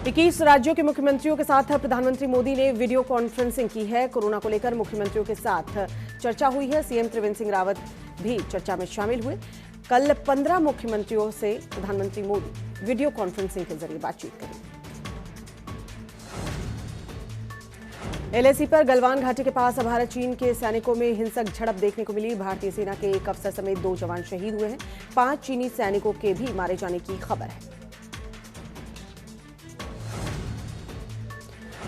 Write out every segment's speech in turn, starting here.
21 राज्यों के मुख्यमंत्रियों के साथ प्रधानमंत्री मोदी ने वीडियो कॉन्फ्रेंसिंग की है। कोरोना को लेकर मुख्यमंत्रियों के साथ चर्चा हुई है। सीएम त्रिवेंद्र सिंह रावत भी चर्चा में शामिल हुए। कल 15 मुख्यमंत्रियों से प्रधानमंत्री मोदी वीडियो कॉन्फ्रेंसिंग के जरिए बातचीत करेंगे। एलएसी पर गलवान घाटी के पास भारत चीन के सैनिकों में हिंसक झड़प देखने को मिली। भारतीय सेना के एक अफसर समेत 2 जवान शहीद हुए हैं। 5 चीनी सैनिकों के भी मारे जाने की खबर है।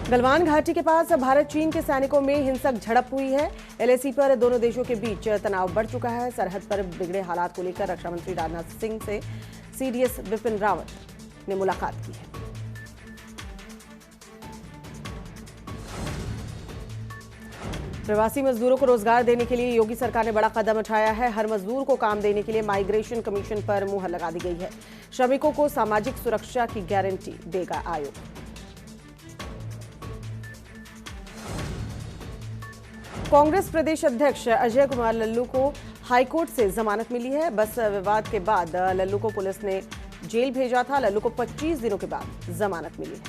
गलवान घाटी के पास भारत चीन के सैनिकों में हिंसक झड़प हुई है। एलएसी पर दोनों देशों के बीच तनाव बढ़ चुका है। सरहद पर बिगड़े हालात को लेकर रक्षा मंत्री राजनाथ सिंह से सीडीएस बिपिन रावत ने मुलाकात की है। प्रवासी मजदूरों को रोजगार देने के लिए योगी सरकार ने बड़ा कदम उठाया है। हर मजदूर को काम देने के लिए माइग्रेशन कमीशन पर मुहर लगा दी गई है। श्रमिकों को सामाजिक सुरक्षा की गारंटी देगा आयोग। कांग्रेस प्रदेश अध्यक्ष अजय कुमार लल्लू को हाईकोर्ट से जमानत मिली है। बस विवाद के बाद लल्लू को पुलिस ने जेल भेजा था। लल्लू को 25 दिनों के बाद जमानत मिली है।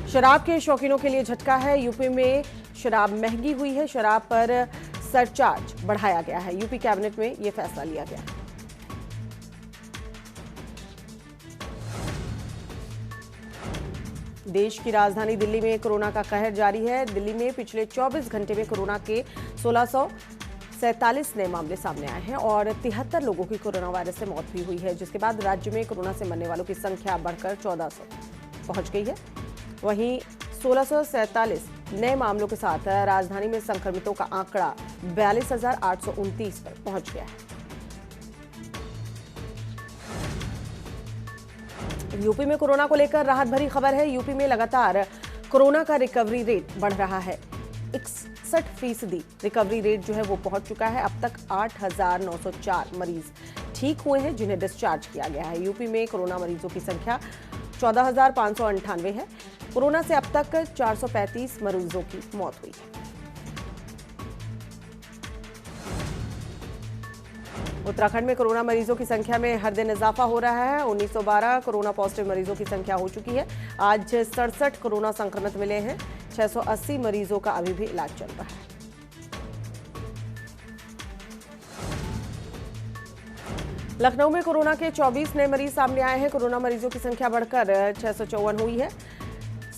शराब के शौकीनों के लिए झटका है। यूपी में शराब महंगी हुई है। शराब पर सरचार्ज बढ़ाया गया है। यूपी कैबिनेट में यह फैसला लिया गया है। देश की राजधानी दिल्ली में कोरोना का कहर जारी है। दिल्ली में पिछले 24 घंटे में कोरोना के 1647 नए मामले सामने आए हैं और 73 लोगों की कोरोना वायरस से मौत भी हुई है, जिसके बाद राज्य में कोरोना से मरने वालों की संख्या बढ़कर 1400 पहुंच गई है। वहीं 1647 नए मामलों के साथ राजधानी में संक्रमितों का आंकड़ा 42,829 पर पहुंच गया है। यूपी में कोरोना को लेकर राहत भरी खबर है। यूपी में लगातार कोरोना का रिकवरी रेट बढ़ रहा है। 61% रिकवरी रेट जो है वो पहुंच चुका है। अब तक 8,904 मरीज ठीक हुए हैं, जिन्हें डिस्चार्ज किया गया है। यूपी में कोरोना मरीजों की संख्या 14,598 है। कोरोना से अब तक 435 मरीजों की मौत हुई है। उत्तराखंड में कोरोना मरीजों की संख्या में हर दिन इजाफा हो रहा है। 1912 कोरोना पॉजिटिव मरीजों की संख्या हो चुकी है। आज 67 कोरोना संक्रमित मिले हैं। 680 मरीजों का अभी भी इलाज चल रहा है। लखनऊ में कोरोना के 24 नए मरीज सामने आए हैं। कोरोना मरीजों की संख्या बढ़कर 654 हुई है।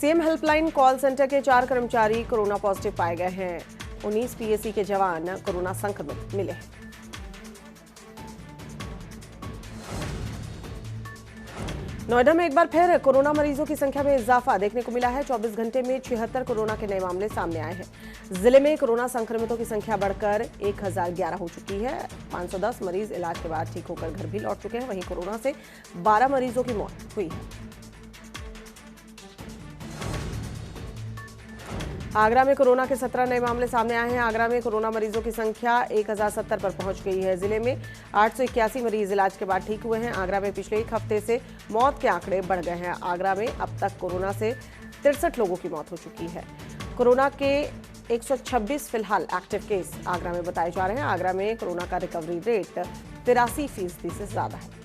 सीएम हेल्पलाइन कॉल सेंटर के 4 कर्मचारी कोरोना पॉजिटिव पाए गए हैं। 19 पीएसी के जवान कोरोना संक्रमित मिले हैं। नोएडा में एक बार फिर कोरोना मरीजों की संख्या में इजाफा देखने को मिला है। 24 घंटे में 76 कोरोना के नए मामले सामने आए हैं। जिले में कोरोना संक्रमितों की संख्या बढ़कर 1011 हो चुकी है। 510 मरीज इलाज के बाद ठीक होकर घर भी लौट चुके हैं। वहीं कोरोना से 12 मरीजों की मौत हुई है। आगरा में कोरोना के 17 नए मामले सामने आए हैं। आगरा में कोरोना मरीजों की संख्या 1070 पर पहुंच गई है। जिले में 881 मरीज इलाज के बाद ठीक हुए हैं। आगरा में पिछले एक हफ्ते से मौत के आंकड़े बढ़ गए हैं। आगरा में अब तक कोरोना से 63 लोगों की मौत हो चुकी है। कोरोना के 126 फिलहाल एक्टिव केस आगरा में बताए जा रहे हैं। आगरा में कोरोना का रिकवरी रेट 83% से ज्यादा है।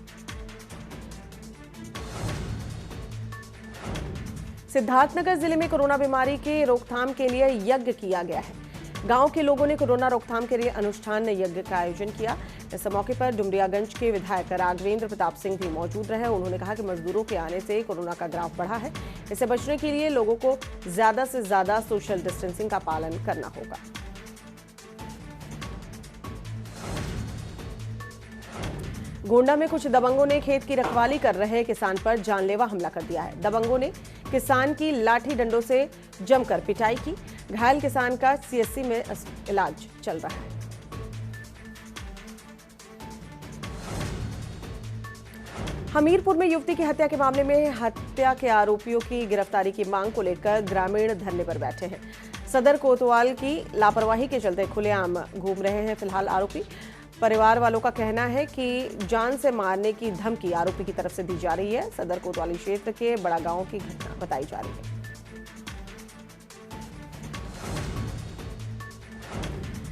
सिद्धार्थनगर जिले में कोरोना बीमारी के रोकथाम के लिए यज्ञ किया गया है। गांव के लोगों ने कोरोना रोकथाम के लिए अनुष्ठान यज्ञ का आयोजन किया। इस मौके पर डुमरियागंज के विधायक राघवेंद्र प्रताप सिंह भी मौजूद रहे। उन्होंने कहा कि मजदूरों के आने से कोरोना का ग्राफ बढ़ा है। इससे बचने के लिए लोगों को ज्यादा से ज्यादा सोशल डिस्टेंसिंग का पालन करना होगा। गोंडा में कुछ दबंगों ने खेत की रखवाली कर रहे किसान पर जानलेवा हमला कर दिया है। दबंगों ने किसान की लाठी डंडों से जमकर पिटाई की। घायल किसान का सीएससी में इलाज चल रहा है। हमीरपुर में युवती की हत्या के मामले में हत्या के आरोपियों की गिरफ्तारी की मांग को लेकर ग्रामीण धरने पर बैठे हैं। सदर कोतवाल की लापरवाही के चलते खुलेआम घूम रहे हैं फिलहाल आरोपी। परिवार वालों का कहना है कि जान से मारने की धमकी आरोपी की तरफ से दी जा रही है। सदर कोतवाली क्षेत्र के बड़ा गांव की घटना बताई जा रही है।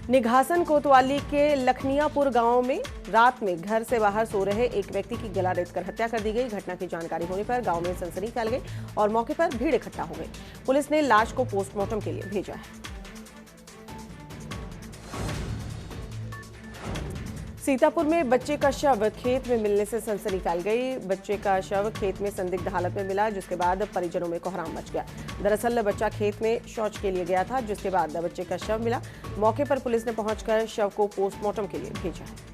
निघासन कोतवाली के लखनियापुर गांव में रात में घर से बाहर सो रहे एक व्यक्ति की गला रेतकर हत्या कर दी गई। घटना की जानकारी होने पर गांव में सनसनी फैल गई और मौके पर भीड़ इकट्ठा हो गई। पुलिस ने लाश को पोस्टमार्टम के लिए भेजा है। सीतापुर में बच्चे का शव खेत में मिलने से सनसनी फैल गई। बच्चे का शव खेत में संदिग्ध हालत में मिला, जिसके बाद परिजनों में कोहराम मच गया। दरअसल बच्चा खेत में शौच के लिए गया था, जिसके बाद बच्चे का शव मिला। मौके पर पुलिस ने पहुंचकर शव को पोस्टमार्टम के लिए भेजा है।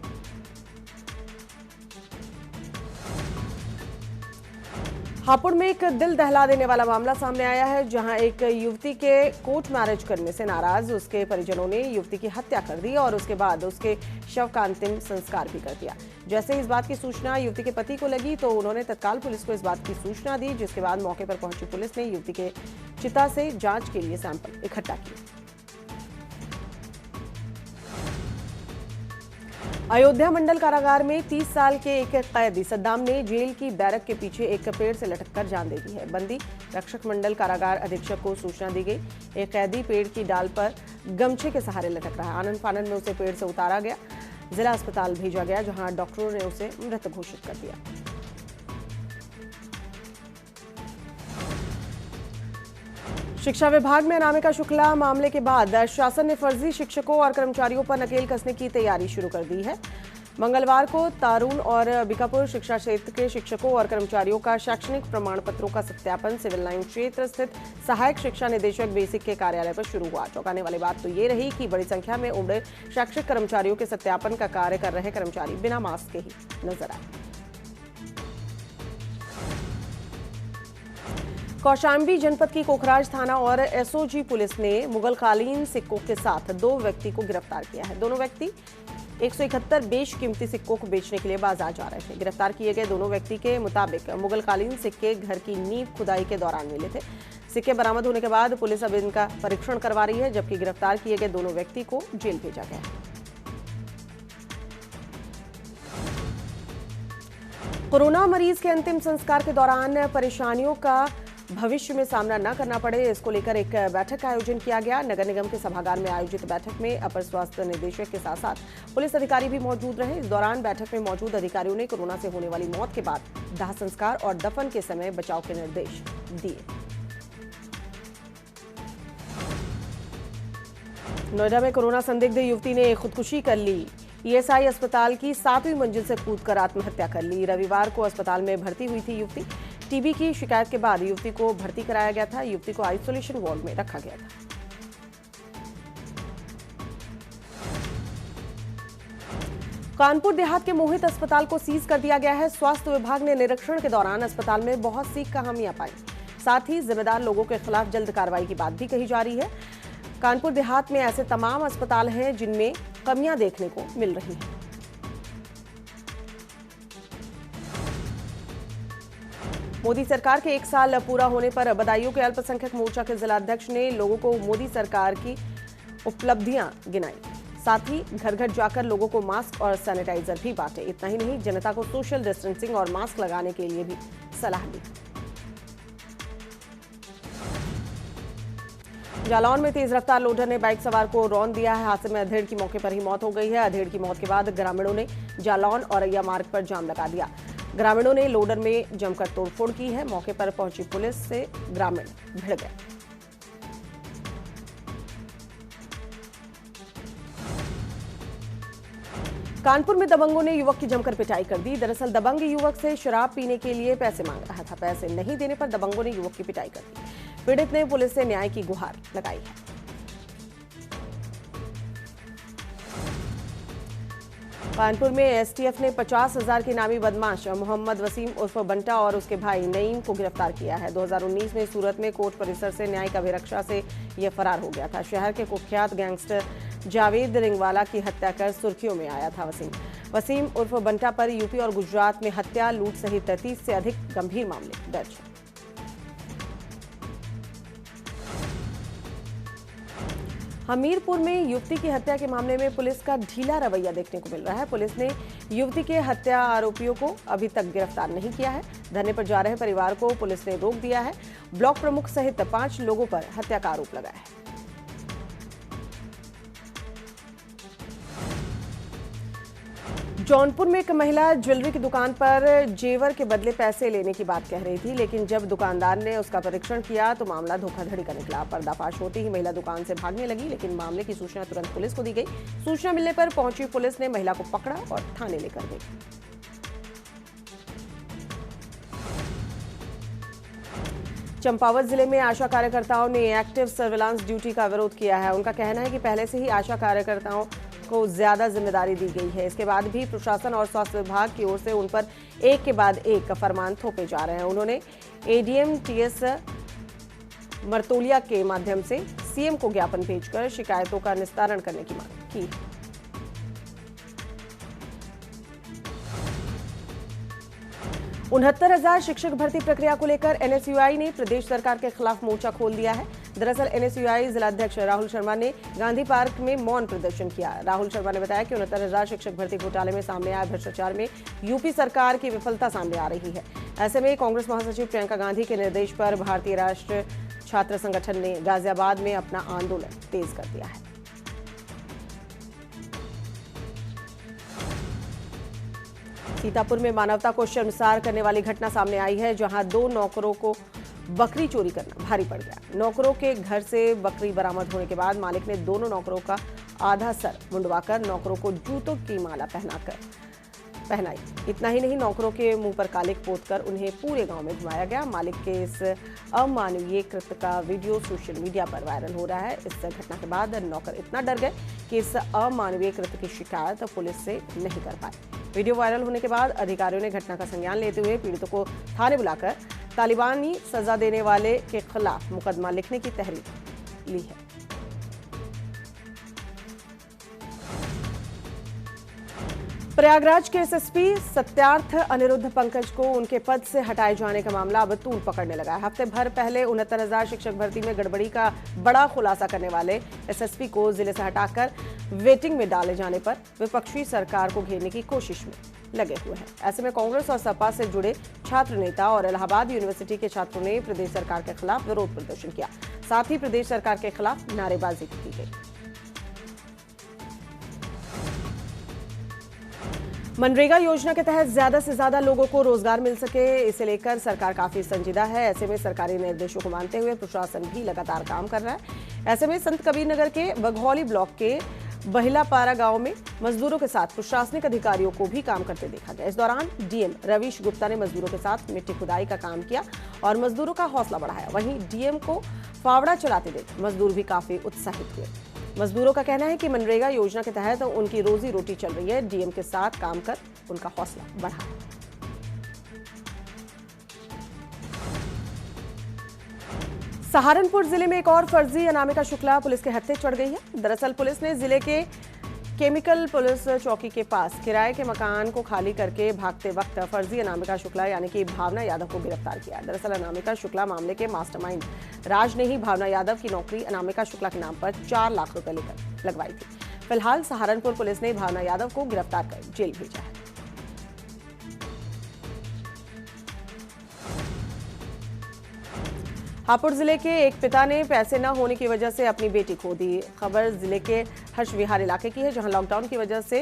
हापुड़ में एक दिल दहला देने वाला मामला सामने आया है, जहां एक युवती के कोर्ट मैरिज करने से नाराज उसके परिजनों ने युवती की हत्या कर दी और उसके बाद उसके शव का अंतिम संस्कार भी कर दिया। जैसे ही इस बात की सूचना युवती के पति को लगी तो उन्होंने तत्काल पुलिस को इस बात की सूचना दी, जिसके बाद मौके पर पहुंची पुलिस ने युवती के चिता से जांच के लिए सैंपल इकट्ठा किए। अयोध्या मंडल कारागार में 30 साल के एक कैदी सद्दाम ने जेल की बैरक के पीछे एक पेड़ से लटककर जान दे दी है। बंदी रक्षक मंडल कारागार अधीक्षक को सूचना दी गई। एक कैदी पेड़ की डाल पर गमछे के सहारे लटक रहा है। आनन फानन में उसे पेड़ से उतारा गया, जिला अस्पताल भेजा गया, जहां डॉक्टरों ने उसे मृत घोषित कर दिया। शिक्षा विभाग में अनामिका शुक्ला मामले के बाद शासन ने फर्जी शिक्षकों और कर्मचारियों पर नकेल कसने की तैयारी शुरू कर दी है। मंगलवार को तारून और बीकापुर शिक्षा क्षेत्र के शिक्षकों और कर्मचारियों का शैक्षणिक प्रमाण पत्रों का सत्यापन सिविल लाइन क्षेत्र स्थित सहायक शिक्षा निदेशक बेसिक के कार्यालय पर शुरू हुआ। चौंकाने वाली बात तो ये रही कि बड़ी संख्या में उम्र शैक्षिक कर्मचारियों के सत्यापन का कार्य कर रहे कर्मचारी बिना मास्क के ही नजर आए। कौशाम्बी जनपद की कोखराज थाना और एसओजी पुलिस ने मुगलकालीन सिक्कों के साथ 2 व्यक्ति को गिरफ्तार किया है। दोनों व्यक्ति 171 बेशकीमती सिक्कों को बेचने के लिए बाजार जा रहे थे। गिरफ्तार किए गए दोनों व्यक्ति के मुताबिक मुगलकालीन सिक्के घर की नींव खुदाई के दौरान मिले थे। सिक्के बरामद होने के बाद पुलिस अब इनका परीक्षण करवा रही है, जबकि गिरफ्तार किए गए दोनों व्यक्ति को जेल भेजा गया है। कोरोना मरीज के अंतिम संस्कार के दौरान परेशानियों का भविष्य में सामना न करना पड़े, इसको लेकर एक बैठक का आयोजन किया गया। नगर निगम के सभागार में आयोजित बैठक में अपर स्वास्थ्य निदेशक के साथ साथ पुलिस अधिकारी भी मौजूद रहे। इस दौरान बैठक में मौजूद अधिकारियों ने कोरोना से होने वाली मौत के बाद दाह संस्कार और दफन के समय बचाव के निर्देश दिए। नोएडा में कोरोना संदिग्ध युवती ने खुदकुशी कर ली। ईएसआई अस्पताल की 7वीं मंजिल से कूदकर आत्महत्या कर ली। रविवार को अस्पताल में भर्ती हुई थी युवती। टीबी की शिकायत के बाद युवती को भर्ती कराया गया था। युवती को आइसोलेशन वार्ड में रखा गया था। कानपुर देहात के मोहित अस्पताल को सीज कर दिया गया है। स्वास्थ्य विभाग ने निरीक्षण के दौरान अस्पताल में बहुत सी खामियां पाई। साथ ही जिम्मेदार लोगों के खिलाफ जल्द कार्रवाई की बात भी कही जा रही है। कानपुर देहात में ऐसे तमाम अस्पताल हैं जिनमें कमियां देखने को मिल रही हैं। मोदी सरकार के 1 साल पूरा होने पर बदायूं के अल्पसंख्यक मोर्चा के जिलाध्यक्ष ने लोगों को मोदी सरकार की उपलब्धियां गिनाई। साथ ही घर घर जाकर लोगों को मास्क और सैनिटाइजर भी बांटे। इतना ही नहीं, जनता को सोशल डिस्टेंसिंग और मास्क लगाने के लिए भी सलाह दी। जालौन में तेज रफ्तार लोडर ने बाइक सवार को रौंद दिया है। हादसे में अधेड़ की मौके पर ही मौत हो गई है। अधेड़ की मौत के बाद ग्रामीणों ने जालौन औरैया मार्ग पर जाम लगा दिया। ग्रामीणों ने लोडर में जमकर तोड़फोड़ की है। मौके पर पहुंची पुलिस से ग्रामीण भिड़ गए। कानपुर में दबंगों ने युवक की जमकर पिटाई कर दी। दरअसल दबंग युवक से शराब पीने के लिए पैसे मांग रहा था। पैसे नहीं देने पर दबंगों ने युवक की पिटाई कर दी। पीड़ित ने पुलिस से न्याय की गुहार लगाई है। कानपुर में एसटीएफ ने 50,000 के नामी बदमाश मोहम्मद वसीम उर्फ बंटा और उसके भाई नईम को गिरफ्तार किया है। 2019 में सूरत में कोर्ट परिसर से न्यायिक अभिरक्षा से यह फरार हो गया था। शहर के कुख्यात गैंगस्टर जावेद रिंगवाला की हत्या कर सुर्खियों में आया था। वसीम उर्फ बंटा पर यूपी और गुजरात में हत्या, लूट सहित 33 से अधिक गंभीर मामले दर्ज हैं। हमीरपुर में युवती की हत्या के मामले में पुलिस का ढीला रवैया देखने को मिल रहा है। पुलिस ने युवती के हत्या आरोपियों को अभी तक गिरफ्तार नहीं किया है। धरने पर जा रहे परिवार को पुलिस ने रोक दिया है। ब्लॉक प्रमुख सहित 5 लोगों पर हत्या का आरोप लगाया है। जौनपुर में एक महिला ज्वेलरी की दुकान पर जेवर के बदले पैसे लेने की बात कह रही थी, लेकिन जब दुकानदार ने उसका परीक्षण किया तो मामला धोखाधड़ी का निकला। पर्दाफाश होते ही महिला दुकान से भागने लगी, लेकिन मामले की सूचना तुरंत पुलिस को दी गई। सूचना मिलने पर पहुंची पुलिस ने महिला को पकड़ा और थाने लेकर गई। चंपावत जिले में आशा कार्यकर्ताओं ने एक्टिव सर्विलांस ड्यूटी का विरोध किया है। उनका कहना है कि पहले से ही आशा कार्यकर्ताओं को ज्यादा जिम्मेदारी दी गई है। इसके बाद भी प्रशासन और स्वास्थ्य विभाग की ओर से उन पर एक के बाद एक फरमान थोपे जा रहे हैं। उन्होंने एडीएम टीएस मरतोलिया के माध्यम से सीएम को ज्ञापन भेजकर शिकायतों का निस्तारण करने की मांग की। 69,000 शिक्षक भर्ती प्रक्रिया को लेकर एनएसयूआई ने प्रदेश सरकार के खिलाफ मोर्चा खोल दिया है। दरअसल एनएसयूआई जिलाध्यक्ष राहुल शर्मा ने गांधी पार्क में मौन प्रदर्शन किया। राहुल शर्मा ने बताया कि 69,000 शिक्षक भर्ती घोटाले में सामने आए भ्रष्टाचार में यूपी सरकार की विफलता सामने आ रही है। ऐसे में कांग्रेस महासचिव प्रियंका गांधी के निर्देश पर भारतीय राष्ट्रीय छात्र संगठन ने गाजियाबाद में अपना आंदोलन तेज कर दिया है। सीतापुर में मानवता को शर्मसार करने वाली घटना सामने आई है, जहां 2 नौकरों को बकरी चोरी करना भारी पड़ गया। नौकरों के घर से बकरी बरामद होने के बाद मालिक ने दोनों नौकरों का आधा सर मुंडवाकर नौकरों को जूतों की माला पहनाई। इतना ही नहीं, नौकरों के मुंह पर कालिक पोतकर उन्हें पूरे गांव में घुमाया गया। मालिक के इस अमानवीय कृत्य का वीडियो सोशल मीडिया पर वायरल हो रहा है। इस घटना के बाद नौकर इतना डर गए कि इस अमानवीय कृत्य की शिकायत पुलिस से नहीं कर पाए। वीडियो वायरल होने के बाद अधिकारियों ने घटना का संज्ञान लेते हुए पीड़ितों को थाने बुलाकर तालिबानी सजा देने वाले के खिलाफ मुकदमा लिखने की तहरीर ली है। प्रयागराज के एसएसपी सत्यार्थ अनिरुद्ध पंकज को उनके पद से हटाए जाने का मामला अब तूल पकड़ने लगा है। हफ्ते भर पहले 69,000 शिक्षक भर्ती में गड़बड़ी का बड़ा खुलासा करने वाले एसएसपी को जिले से हटाकर वेटिंग में डाले जाने पर विपक्षी सरकार को घेरने की कोशिश में लगे हुए हैं। ऐसे में कांग्रेस और सपा से जुड़े छात्र नेता और इलाहाबाद यूनिवर्सिटी के छात्रों ने प्रदेश सरकार के खिलाफ विरोध प्रदर्शन किया। साथ ही प्रदेश सरकार के खिलाफ नारेबाजी की गई। मनरेगा योजना के तहत ज्यादा से ज्यादा लोगों को रोजगार मिल सके, इसे लेकर सरकार काफी संजीदा है। ऐसे में सरकारी निर्देशों को मानते हुए प्रशासन भी लगातार काम कर रहा है। ऐसे में संत कबीर नगर के बघौली ब्लॉक के बहिलापारा गांव में मजदूरों के साथ प्रशासनिक अधिकारियों को भी काम करते देखा गया। इस दौरान डीएम रवीश गुप्ता ने मजदूरों के साथ मिट्टी खुदाई का काम किया और मजदूरों का हौसला बढ़ाया। वहीं डीएम को फावड़ा चलाते देख मजदूर भी काफी उत्साहित हुए। मजदूरों का कहना है कि मनरेगा योजना के तहत उनकी रोजी रोटी चल रही है। डीएम के साथ काम कर उनका हौसला बढ़ा। सहारनपुर जिले में एक और फर्जी अनामिका शुक्ला पुलिस के हत्थे चढ़ गई है। दरअसल पुलिस ने जिले के केमिकल पुलिस चौकी के पास किराए के मकान को खाली करके भागते वक्त फर्जी अनामिका शुक्ला यानी कि भावना यादव को गिरफ्तार किया। दरअसल अनामिका शुक्ला मामले के मास्टरमाइंड राज ने ही भावना यादव की नौकरी अनामिका शुक्ला के नाम पर 4 लाख रुपए लेकर लगवाई थी। फिलहाल सहारनपुर पुलिस ने भावना यादव को गिरफ्तार कर जेल भेजा है। हापुड़ जिले के एक पिता ने पैसे न होने की वजह से अपनी बेटी खो दी। खबर जिले के हर्ष विहार इलाके की है, जहां लॉकडाउन की वजह से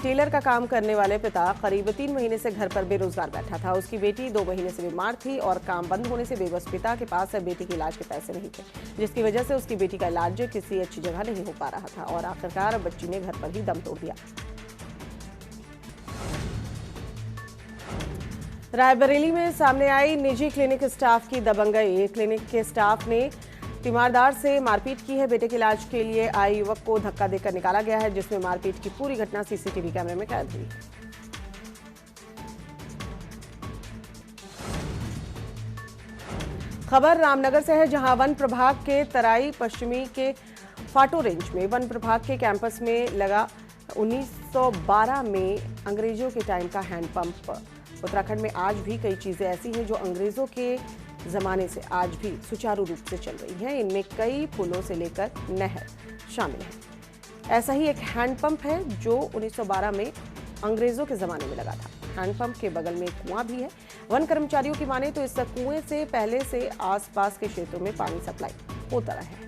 टेलर का काम करने वाले पिता करीब 3 महीने से घर पर बेरोजगार बैठा था। उसकी बेटी 2 महीने से बीमार थी और काम बंद होने से बेबस पिता के पास बेटी के इलाज के पैसे नहीं थे, जिसकी वजह से उसकी बेटी का इलाज किसी अच्छी जगह नहीं हो पा रहा था और आखिरकार बच्ची ने घर पर ही दम तोड़ दिया। रायबरेली में सामने आई निजी क्लिनिक स्टाफ की दबंगई। क्लिनिक के स्टाफ ने तीमारदार से मारपीट की है। बेटे के इलाज के लिए आए युवक को धक्का देकर निकाला गया है, जिसमें मारपीट की पूरी घटना सीसीटीवी कैमरे में कैद हुई। खबर रामनगर से है, जहां वन प्रभाग के तराई पश्चिमी के फाटो रेंज में वन प्रभाग के कैंपस में लगा 1912 में अंग्रेजों के टाइम का हैंडपंप। उत्तराखंड में आज भी कई चीजें ऐसी हैं जो अंग्रेजों के जमाने से आज भी सुचारू रूप से चल रही हैं। इनमें कई पुलों से लेकर नहर शामिल है। ऐसा ही एक हैंडपंप है जो 1912 में अंग्रेजों के जमाने में लगा था। हैंडपंप के बगल में कुआं भी है। वन कर्मचारियों की माने तो इस कुएं से पहले से आसपास के क्षेत्रों में पानी सप्लाई होता रहा है।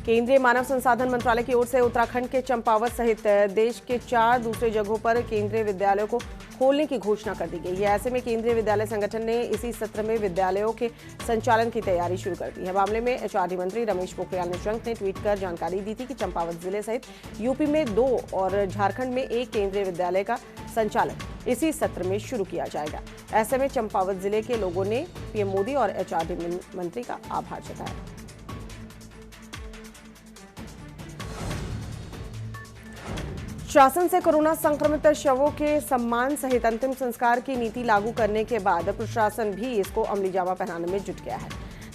केंद्रीय मानव संसाधन मंत्रालय की ओर से उत्तराखंड के चंपावत सहित देश के 4 दूसरे जगहों पर केंद्रीय विद्यालयों को खोलने की घोषणा कर दी गई है। ऐसे में केंद्रीय विद्यालय संगठन ने इसी सत्र में विद्यालयों के संचालन की तैयारी शुरू कर दी है। मामले में एचआरडी मंत्री रमेश पोखरियाल निशंक ने ट्वीट कर जानकारी दी थी कि चंपावत जिले सहित यूपी में 2 और झारखंड में 1 केंद्रीय विद्यालय का संचालन इसी सत्र में शुरू किया जाएगा। ऐसे में चंपावत जिले के लोगों ने पीएम मोदी और एचआरडी मंत्री का आभार जताया। शासन से कोरोना संक्रमित शवों के सम्मान सहित अंतिम संस्कार की नीति लागू करने के बाद प्रशासन भी इसको अमली जामा पहनाने में जुट गया है।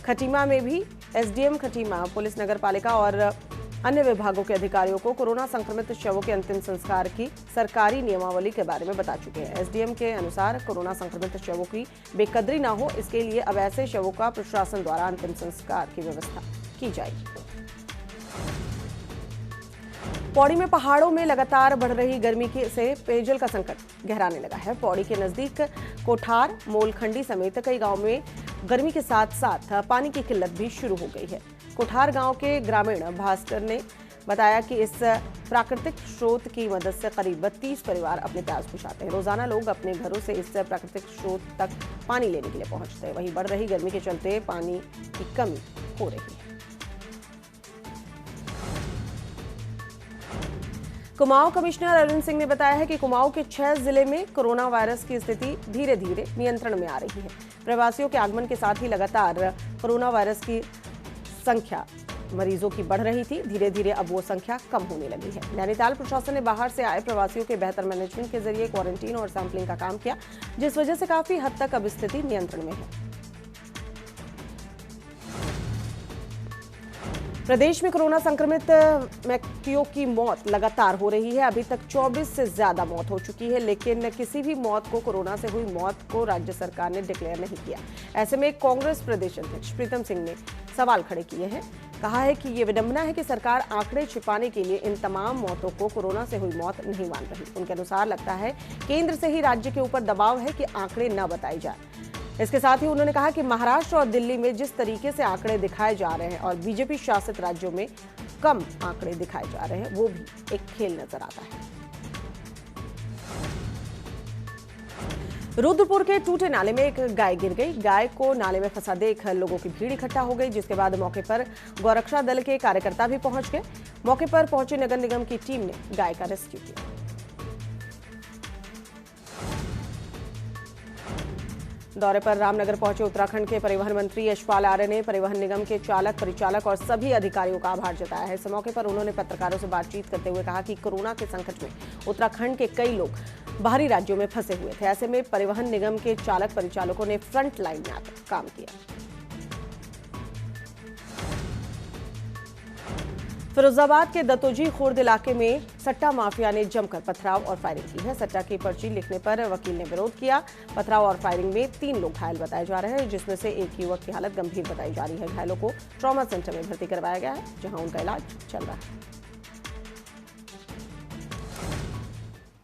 खटीमा में भी एसडीएम खटीमा, पुलिस, नगर पालिका और अन्य विभागों के अधिकारियों को कोरोना संक्रमित शवों के अंतिम संस्कार की सरकारी नियमावली के बारे में बता चुके हैं। एसडीएम के अनुसार कोरोना संक्रमित शवों की बेकदरी न हो, इसके लिए अब ऐसे शवों का प्रशासन द्वारा अंतिम संस्कार की व्यवस्था की जाएगी। पौड़ी में पहाड़ों में लगातार बढ़ रही गर्मी से पेयजल का संकट गहराने लगा है। पौड़ी के नजदीक कोठार, मोलखंडी समेत कई गांवों में गर्मी के साथ साथ पानी की किल्लत भी शुरू हो गई है। कोठार गांव के ग्रामीण भास्कर ने बताया कि इस प्राकृतिक स्रोत की मदद से करीब 30 परिवार अपने प्यास बुझाते हैं। रोजाना लोग अपने घरों से इस प्राकृतिक स्रोत तक पानी लेने के लिए पहुंचते हैं। वहीं बढ़ रही गर्मी के चलते पानी की कमी हो रही है। कुमाऊं कमिश्नर अरविंद सिंह ने बताया है कि कुमाऊं के 6 जिले में कोरोना वायरस की स्थिति धीरे धीरे नियंत्रण में आ रही है। प्रवासियों के आगमन के साथ ही लगातार कोरोना वायरस की संख्या मरीजों की बढ़ रही थी। धीरे धीरे अब वो संख्या कम होने लगी है। नैनीताल प्रशासन ने बाहर से आए प्रवासियों के बेहतर मैनेजमेंट के जरिए क्वारंटीन और सैंपलिंग का काम किया, जिस वजह से काफी हद तक अब स्थिति नियंत्रण में है। प्रदेश में कोरोना संक्रमित व्यक्तियों की मौत लगातार हो रही है। अभी तक 24 से ज्यादा मौत हो चुकी है, लेकिन किसी भी मौत को, कोरोना से हुई मौत को राज्य सरकार ने डिक्लेयर नहीं किया। ऐसे में कांग्रेस प्रदेश अध्यक्ष प्रीतम सिंह ने सवाल खड़े किए हैं। कहा है कि ये विडंबना है कि सरकार आंकड़े छिपाने के लिए इन तमाम मौतों को कोरोना से हुई मौत नहीं मान रही। उनके अनुसार लगता है केंद्र से ही राज्य के ऊपर दबाव है कि आंकड़े न बताए जाए। इसके साथ ही उन्होंने कहा कि महाराष्ट्र और दिल्ली में जिस तरीके से आंकड़े दिखाए जा रहे हैं और बीजेपी शासित राज्यों में कम आंकड़े दिखाए जा रहे हैं, वो भी एक खेल नजर आता है। रुद्रपुर के टूटे नाले में एक गाय गिर गई। गाय को नाले में फंसा देख लोगों की भीड़ इकट्ठा हो गई, जिसके बाद मौके पर गौरक्षा दल के कार्यकर्ता भी पहुंच गए। मौके पर पहुंची नगर निगम की टीम ने गाय का रेस्क्यू किया। दौरे पर रामनगर पहुंचे उत्तराखंड के परिवहन मंत्री यशपाल आर्य ने परिवहन निगम के चालक, परिचालक और सभी अधिकारियों का आभार जताया है। इस मौके पर उन्होंने पत्रकारों से बातचीत करते हुए कहा कि कोरोना के संकट में उत्तराखंड के कई लोग बाहरी राज्यों में फंसे हुए थे। ऐसे में परिवहन निगम के चालक, परिचालकों ने फ्रंट लाइन में आकर काम किया। फिरोजाबाद के दतोजी खुर्द इलाके में सट्टा माफिया ने जमकर पथराव और फायरिंग की है। सट्टा की पर्ची लिखने पर वकील ने विरोध किया। पथराव और फायरिंग में 3 लोग घायल बताए जा रहे हैं, जिसमें से एक युवक की हालत गंभीर बताई जा रही है। घायलों को ट्रॉमा सेंटर में भर्ती करवाया गया है, जहां उनका इलाज चल रहा है।